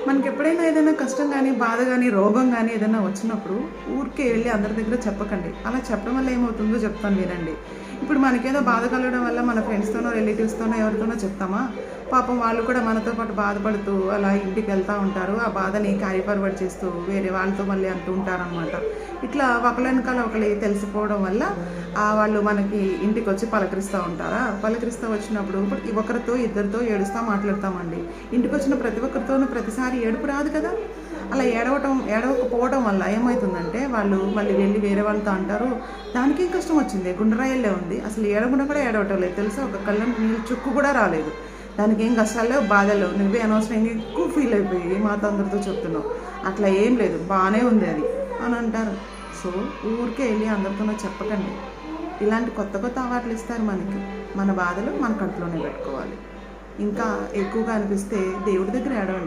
మనకెప్పుడైనా ఏదైనా కష్టం గానీ, బాధ గానీ, రోగం గానీ ఏదైనా వచ్చినప్పుడు ఊరికే వెళ్లి అందరి దగ్గర చెప్పకండి. అలా చెప్పడం వల్ల ఏమవుతుందో చెప్తాను వినండి. ఇప్పుడు మనకేదో బాధ కలగడం వల్ల మన ఫ్రెండ్స్‌తోనో, రిలేటివ్స్‌తోనో ఎవరితోనో చెప్తామా? పాపం వాళ్ళు కూడా మనతో పాటు బాధపడుతూ అలా ఇంటికెళ్తా ఉంటారు. ఆ బాధని క్యారీ ఫార్వర్డ్ చేస్తూ వేరే వాళ్ళతో మళ్ళీ అంటూ ఉంటారనమాట. ఇట్లా ఒకళ్ళెనకాల ఒకళ్ళు తెలిసిపోవడం వల్ల వాళ్ళు మనకి ఇంటికొచ్చి పలకరిస్తూ ఉంటారా? పలకరిస్తూ వచ్చినప్పుడు ఇప్పుడు ఒకరితో, ఇద్దరితో ఏడుస్తా మాట్లాడతామండి. ఇంటికొచ్చిన ప్రతి ఒక్కరితోనూ ప్రతిసారి ఏడుపు రాదు కదా! అలా ఏడవకపోవడం వల్ల ఏమవుతుందంటే వాళ్ళు మళ్ళీ వెళ్ళి వేరే వాళ్ళతో అంటారు, "దానికేం కష్టం వచ్చిందే గుండ్రాయల్లే ఉంది. అసలు ఏడవకుండా కూడా ఏడవటం లేదు తెలుసా? ఒక కళ్ళ నీళ్ళు చుక్కు కూడా రాలేదు. దానికేం కష్టాలు లేవు, బాధలు లేవు. నువ్వే అనవసరంగా ఎక్కువ ఫీల్ అయిపోయి మాతో అందరితో చెప్తున్నావు. అట్లా ఏం లేదు, బాగానే ఉంది అది" అని అంటారు. సో, ఊరికే వెళ్ళి అందరితోనో చెప్పకండి. ఇలాంటి కొత్త కొత్త అలవాట్లు ఇస్తారు మనకి. మన బాధలు మన కడుపులోనే పెట్టుకోవాలి. ఇంకా ఎక్కువగా అనిపిస్తే దేవుడి దగ్గర ఏడవండి.